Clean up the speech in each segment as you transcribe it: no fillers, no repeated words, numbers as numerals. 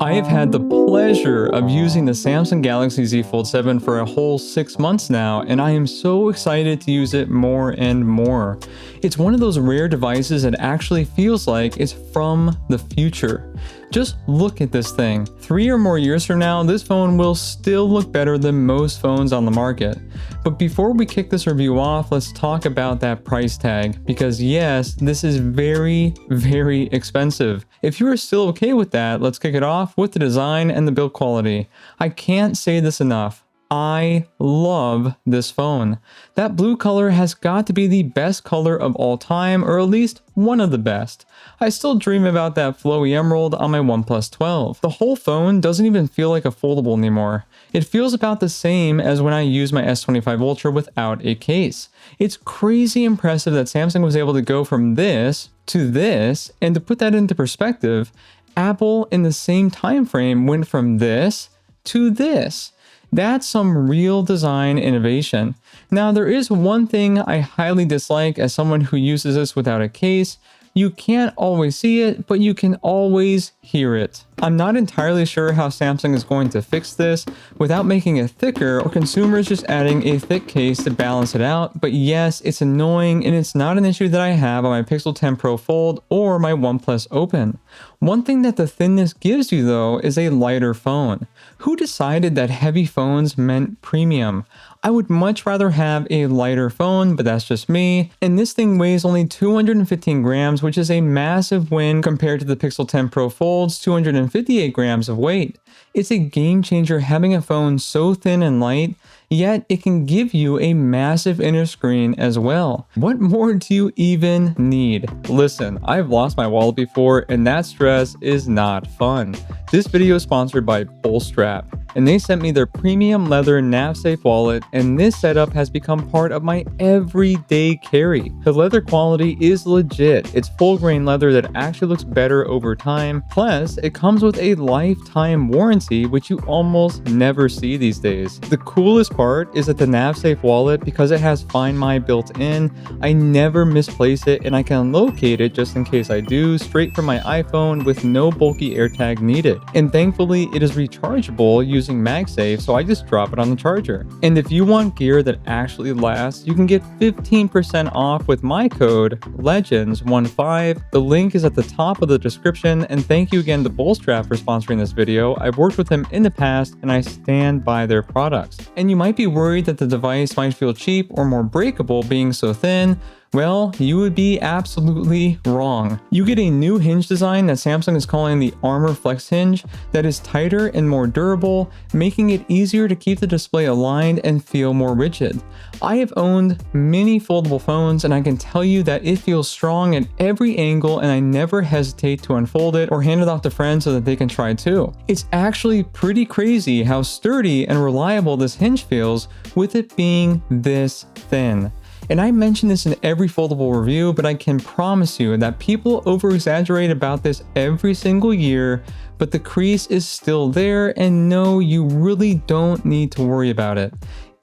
I have had the pleasure of using the Samsung Galaxy Z Fold 7 for a whole 6 months now, and I am so excited to use it more and more. It's one of those rare devices that actually feels like it's from the future. Just look at this thing. 3 or more years from now, this phone will still look better than most phones on the market. But before we kick this review off, let's talk about that price tag, because yes, this is very, very expensive. If you are still okay with that, let's kick it off with the design and the build quality. I can't say this enough. I love this phone. That blue color has got to be the best color of all time, or at least one of the best. I still dream about that flowy emerald on my OnePlus 12. The whole phone doesn't even feel like a foldable anymore. It feels about the same as when I use my S25 Ultra without a case. It's crazy impressive that Samsung was able to go from this to this, and to put that into perspective, Apple in the same time frame went from this to this. That's some real design innovation. Now, there is one thing I highly dislike as someone who uses this without a case. You can't always see it, but you can always hear it. I'm not entirely sure how Samsung is going to fix this without making it thicker, or consumers just adding a thick case to balance it out, but yes, it's annoying, and it's not an issue that I have on my Pixel 10 Pro Fold or my OnePlus Open. One thing that the thinness gives you though is a lighter phone. Who decided that heavy phones meant premium? I would much rather have a lighter phone, but that's just me. And this thing weighs only 215 grams, which is a massive win compared to the Pixel 10 Pro Fold's 258 grams of weight. It's a game changer having a phone so thin and light, yet it can give you a massive inner screen as well. What more do you even need? Listen, I've lost my wallet before, and that stress is not fun. This video is sponsored by Bolstrap, and they sent me their premium leather nav-safe wallet, and this setup has become part of my everyday carry. The leather quality is legit. It's full grain leather that actually looks better over time. Plus, it comes with a lifetime warranty, which you almost never see these days. The coolest part is that the nav-safe wallet, because it has Find My built in, I never misplace it, and I can locate it just in case I do, straight from my iPhone with no bulky AirTag needed. And thankfully, it is rechargeable using MagSafe, so I just drop it on the charger. And if you want gear that actually lasts, you can get 15% off with my code LEGENDS15. The link is at the top of the description, and thank you again to Bolstrap for sponsoring this video. I've worked with them in the past, and I stand by their products. And you might be worried that the device might feel cheap or more breakable being so thin. Well, you would be absolutely wrong. You get a new hinge design that Samsung is calling the Armor Flex hinge that is tighter and more durable, making it easier to keep the display aligned and feel more rigid. I have owned many foldable phones, and I can tell you that it feels strong at every angle, and I never hesitate to unfold it or hand it off to friends so that they can try too. It's actually pretty crazy how sturdy and reliable this hinge feels with it being this thin. And I mention this in every foldable review, but I can promise you that people over-exaggerate about this every single year, but the crease is still there, and no, you really don't need to worry about it.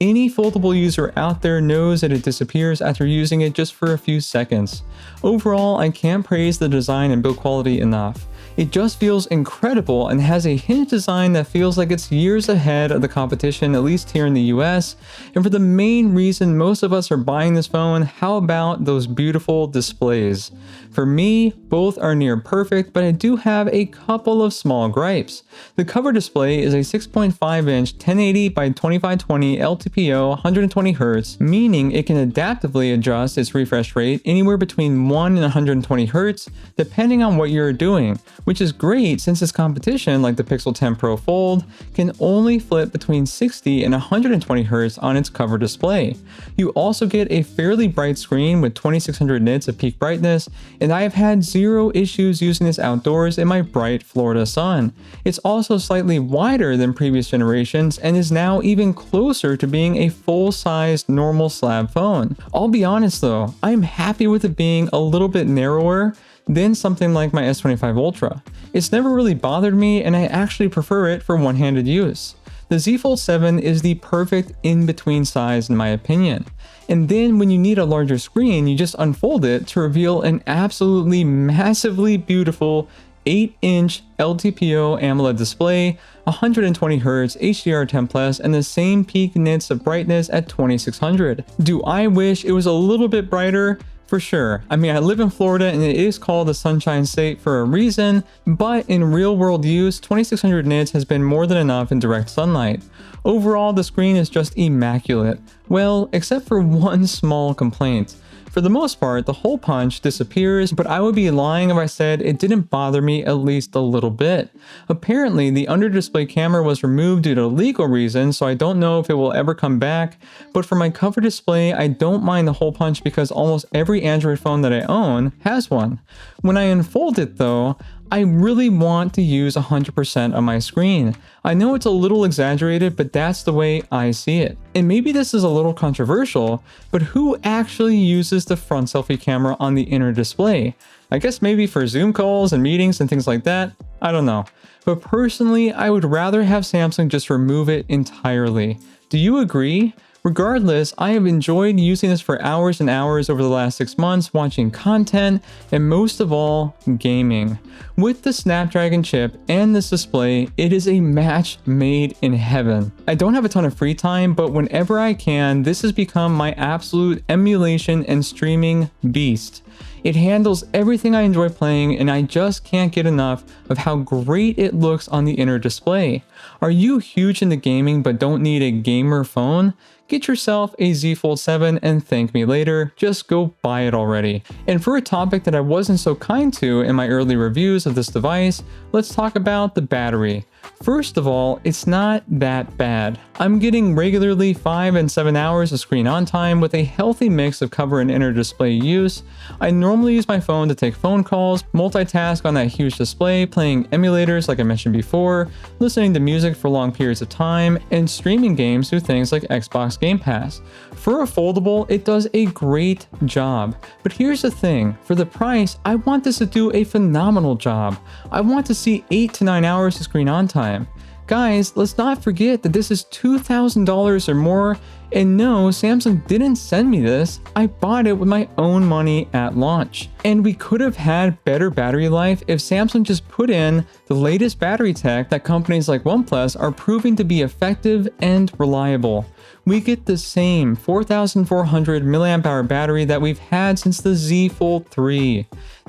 Any foldable user out there knows that it disappears after using it just for a few seconds. Overall, I can't praise the design and build quality enough. It just feels incredible and has a hinge design that feels like it's years ahead of the competition, at least here in the US. And for the main reason most of us are buying this phone, how about those beautiful displays? For me, both are near perfect, but I do have a couple of small gripes. The cover display is a 6.5-inch 1080 by 2520 LTPO 120Hz, meaning it can adaptively adjust its refresh rate anywhere between 1 and 120Hz, depending on what you're doing, which is great since its competition, like the Pixel 10 Pro Fold, can only flip between 60 and 120Hz on its cover display. You also get a fairly bright screen with 2600 nits of peak brightness, and I have had zero issues using this outdoors in my bright Florida sun. It's also slightly wider than previous generations and is now even closer to being a full-sized normal slab phone. I'll be honest though, I'm happy with it being a little bit narrower than something like my S25 Ultra. It's never really bothered me, and I actually prefer it for one-handed use. The Z Fold 7 is the perfect in-between size in my opinion. And then when you need a larger screen, you just unfold it to reveal an absolutely massively beautiful 8-inch LTPO AMOLED display, 120Hz HDR10+, and the same peak nits of brightness at 2600. Do I wish it was a little bit brighter? For sure. I mean, I live in Florida and it is called the Sunshine State for a reason, but in real world use, 2600 nits has been more than enough in direct sunlight. Overall, the screen is just immaculate. Well, except for one small complaint. For the most part, the hole punch disappears, but I would be lying if I said it didn't bother me at least a little bit. Apparently, the under-display camera was removed due to legal reasons, so I don't know if it will ever come back, but for my cover display, I don't mind the hole punch because almost every Android phone that I own has one. When I unfold it though, I really want to use 100% of my screen. I know it's a little exaggerated, but that's the way I see it. And maybe this is a little controversial, but who actually uses the front selfie camera on the inner display? I guess maybe for Zoom calls and meetings and things like that? I don't know. But personally, I would rather have Samsung just remove it entirely. Do you agree? Regardless, I have enjoyed using this for hours and hours over the last 6 months, watching content, and most of all, gaming. With the Snapdragon chip and this display, it is a match made in heaven. I don't have a ton of free time, but whenever I can, this has become my absolute emulation and streaming beast. It handles everything I enjoy playing, and I just can't get enough of how great it looks on the inner display. Are you huge into gaming but don't need a gamer phone? Get yourself a Z Fold 7 and thank me later. Just go buy it already. And for a topic that I wasn't so kind to in my early reviews of this device, let's talk about the battery. First of all, it's not that bad. I'm getting regularly 5 and 7 hours of screen on time with a healthy mix of cover and inner display use. I normally use my phone to take phone calls, multitask on that huge display, playing emulators like I mentioned before, listening to music for long periods of time, and streaming games through things like Xbox Game Pass. For a foldable, it does a great job. But here's the thing, for the price, I want this to do a phenomenal job. I want to see 8 to 9 hours of screen on time. Guys, let's not forget that this is $2,000 or more, and no, Samsung didn't send me this. I bought it with my own money at launch. And we could have had better battery life if Samsung just put in the latest battery tech that companies like OnePlus are proving to be effective and reliable. We get the same 4,400 mAh battery that we've had since the Z Fold 3.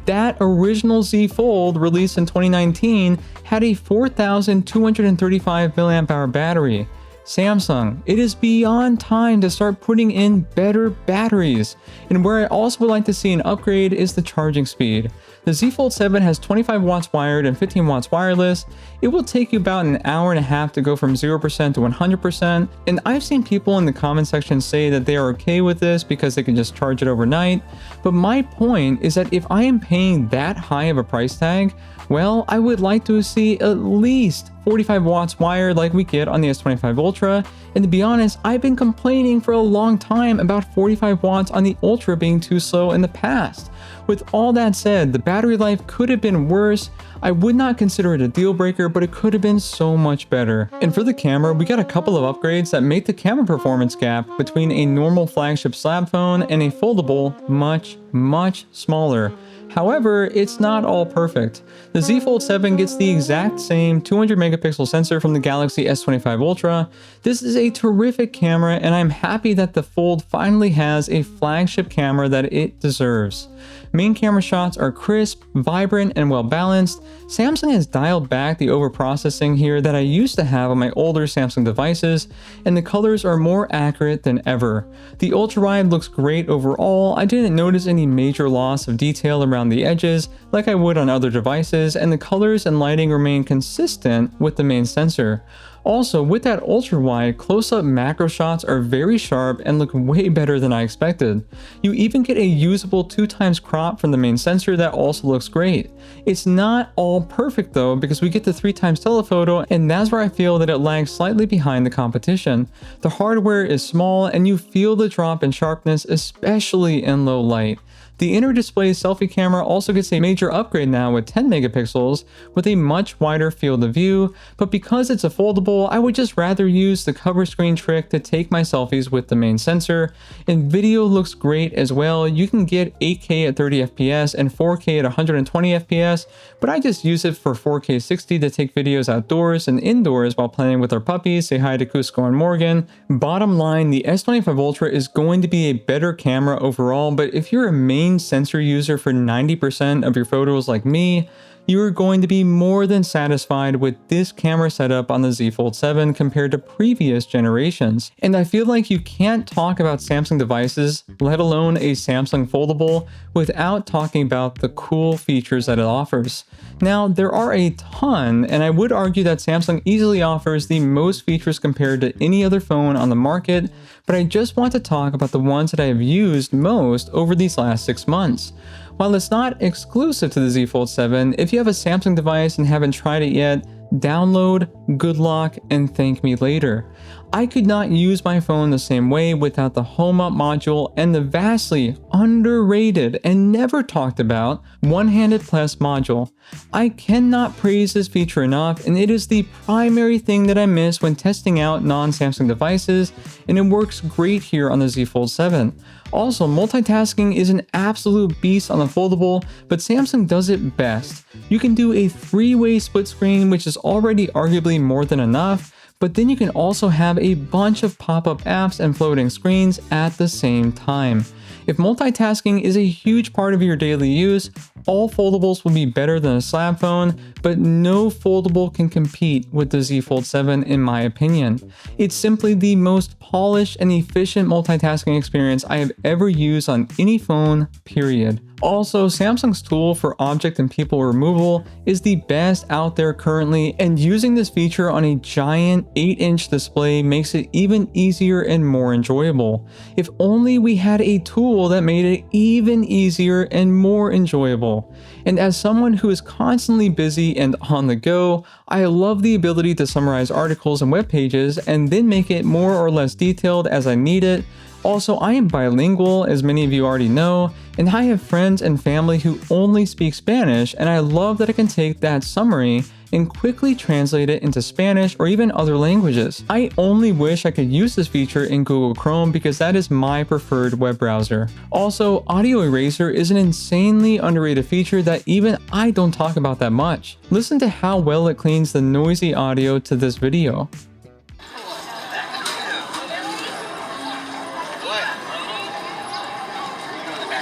That original Z Fold, released in 2019, had a 4,235 mAh battery. Samsung, it is beyond time to start putting in better batteries. And where I also would like to see an upgrade is the charging speed. The Z Fold 7 has 25 watts wired and 15 watts wireless. It will take you about an hour and a half to go from 0% to 100%. And I've seen people in the comment section say that they are okay with this because they can just charge it overnight. But my point is that if I am paying that high of a price tag, well, I would like to see at least 45 watts wired like we get on the S25 Ultra, and to be honest, I've been complaining for a long time about 45 watts on the Ultra being too slow in the past. With all that said, the battery life could have been worse. I would not consider it a deal breaker, but it could have been so much better. And for the camera, we got a couple of upgrades that make the camera performance gap between a normal flagship slab phone and a foldable much smaller. However, it's not all perfect. The Z Fold 7 gets the exact same 200 megapixel sensor from the Galaxy S25 Ultra. This is a terrific camera, and I'm happy that the Fold finally has a flagship camera that it deserves. Main camera shots are crisp, vibrant, and well balanced. Samsung has dialed back the overprocessing here that I used to have on my older Samsung devices, and the colors are more accurate than ever. The ultra-wide looks great overall. I didn't notice any major loss of detail around the edges like I would on other devices, and the colors and lighting remain consistent with the main sensor. Also, with that ultra-wide, close-up macro shots are very sharp and look way better than I expected. You even get a usable 2x crop from the main sensor that also looks great. It's not all perfect though, because we get the 3x telephoto, and that's where I feel that it lags slightly behind the competition. The hardware is small and you feel the drop in sharpness, especially in low light. The inner display selfie camera also gets a major upgrade now with 10 megapixels with a much wider field of view, but because it's a foldable, I would just rather use the cover screen trick to take my selfies with the main sensor. And video looks great as well. You can get 8K at 30 FPS and 4K at 120 FPS, but I just use it for 4K 60 to take videos outdoors and indoors while playing with our puppies. Say hi to Cusco and Morgan. Bottom line, the S25 Ultra is going to be a better camera overall, but if you're a main sensor user for 90% of your photos like me, you are going to be more than satisfied with this camera setup on the Z Fold 7 compared to previous generations. And I feel like you can't talk about Samsung devices, let alone a Samsung foldable, without talking about the cool features that it offers. Now, there are a ton, and I would argue that Samsung easily offers the most features compared to any other phone on the market, but I just want to talk about the ones that I have used most over these last 6 months. While it's not exclusive to the Z Fold 7, if you have a Samsung device and haven't tried it yet, download, good luck, and thank me later. I could not use my phone the same way without the Home Up module and the vastly underrated and never talked about One-Handed Plus module. I cannot praise this feature enough, and it is the primary thing that I miss when testing out non-Samsung devices, and it works great here on the Z Fold 7. Also, multitasking is an absolute beast on the foldable, but Samsung does it best. You can do a 3-way split screen, which is already arguably more than enough, but then you can also have a bunch of pop-up apps and floating screens at the same time. If multitasking is a huge part of your daily use, all foldables will be better than a slab phone, but no foldable can compete with the Z Fold 7 in my opinion. It's simply the most polished and efficient multitasking experience I have ever used on any phone, period. Also, Samsung's tool for object and people removal is the best out there currently, and using this feature on a giant 8-inch display makes it even easier and more enjoyable. If only we had a tool that made it even easier and more enjoyable. And as someone who is constantly busy and on the go, I love the ability to summarize articles and web pages and then make it more or less detailed as I need it. Also, I am bilingual, as many of you already know, and I have friends and family who only speak Spanish, and I love that I can take that summary and quickly translate it into Spanish or even other languages. I only wish I could use this feature in Google Chrome because that is my preferred web browser. Also, Audio Eraser is an insanely underrated feature that even I don't talk about that much. Listen to how well it cleans the noisy audio to this video.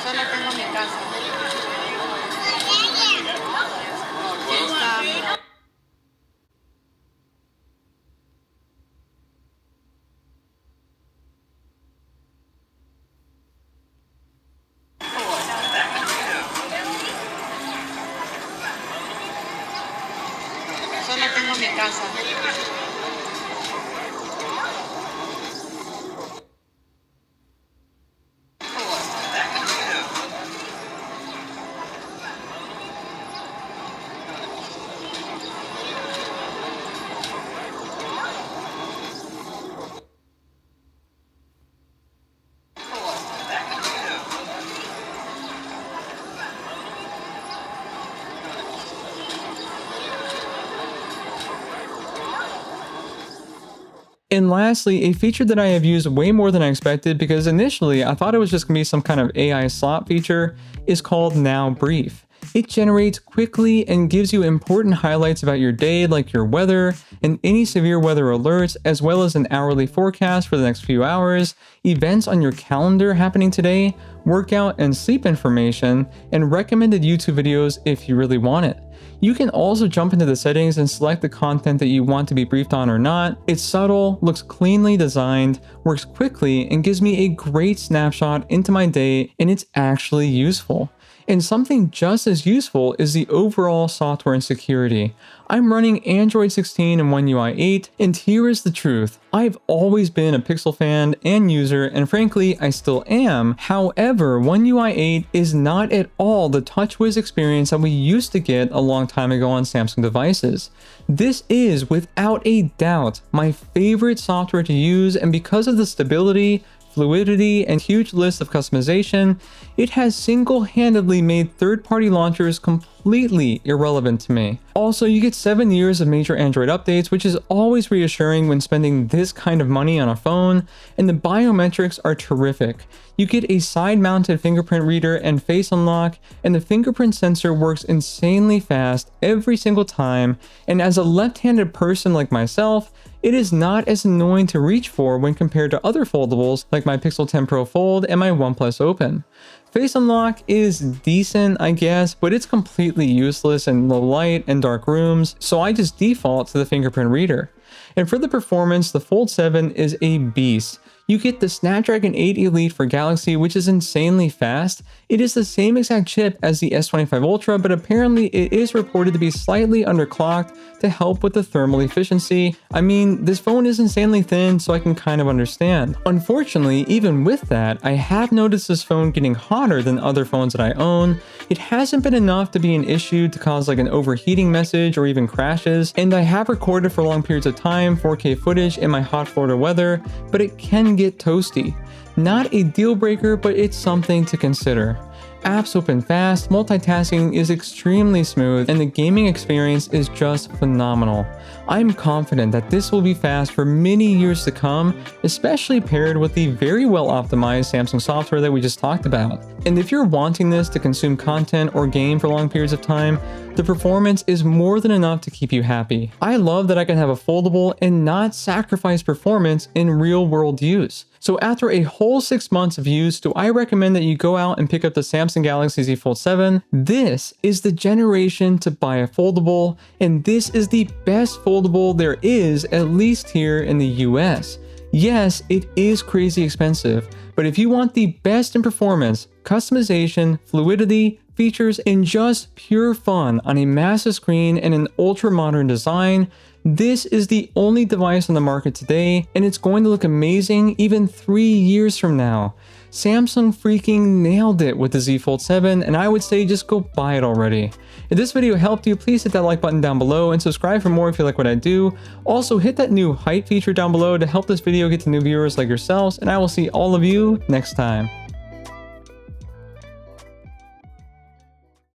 Solo tengo mi casa. Solo tengo mi casa. And lastly, a feature that I have used way more than I expected because initially I thought it was just going to be some kind of AI slot feature is called Now Brief. It generates quickly and gives you important highlights about your day like your weather and any severe weather alerts, as well as an hourly forecast for the next few hours, events on your calendar happening today, workout and sleep information, and recommended YouTube videos if you really want it. You can also jump into the settings and select the content that you want to be briefed on or not. It's subtle, looks cleanly designed, works quickly, and gives me a great snapshot into my day, and it's actually useful. And something just as useful is the overall software and security. I'm running Android 16 and One UI 8, and here is the truth. I've always been a Pixel fan and user, and frankly, I still am. However, One UI 8 is not at all the TouchWiz experience that we used to get a long time ago on Samsung devices. This is, without a doubt, my favorite software to use, and because of the stability, fluidity, and huge list of customization, it has single-handedly made third-party launchers completely irrelevant to me. Also, you get 7 years of major Android updates, which is always reassuring when spending this kind of money on a phone, and the biometrics are terrific. You get a side-mounted fingerprint reader and face unlock, and the fingerprint sensor works insanely fast every single time, and as a left-handed person like myself, it is not as annoying to reach for when compared to other foldables like my Pixel 10 Pro Fold and my OnePlus Open. Face unlock is decent, I guess, but it's completely useless in low light and dark rooms, so I just default to the fingerprint reader. And for the performance, the Fold 7 is a beast. You get the Snapdragon 8 Elite for Galaxy, which is insanely fast. It is the same exact chip as the S25 Ultra, but apparently it is reported to be slightly underclocked to help with the thermal efficiency. I mean, this phone is insanely thin, so I can kind of understand. Unfortunately, even with that, I have noticed this phone getting hotter than other phones that I own. It hasn't been enough to be an issue to cause like an overheating message or even crashes, and I have recorded for long periods of time 4K footage in my hot Florida weather, but it can get toasty. Not a deal breaker, but it's something to consider. Apps open fast, multitasking is extremely smooth, and the gaming experience is just phenomenal. I'm confident that this will be fast for many years to come, especially paired with the very well optimized Samsung software that we just talked about. And if you're wanting this to consume content or game for long periods of time, the performance is more than enough to keep you happy. I love that I can have a foldable and not sacrifice performance in real world use. So after a whole 6 months of use, do I recommend that you go out and pick up the Samsung Galaxy Z Fold 7? This is the generation to buy a foldable, and this is the best foldable there is, at least here in the US. Yes, it is crazy expensive, but if you want the best in performance, customization, fluidity, features, and just pure fun on a massive screen and an ultra-modern design, this is the only device on the market today, and it's going to look amazing even 3 years from now. Samsung freaking nailed it with the Z Fold 7, and I would say just go buy it already. If this video helped you, please hit that like button down below and subscribe for more if you like what I do. Also, hit that new height feature down below to help this video get to new viewers like yourselves, and I will see all of you next time.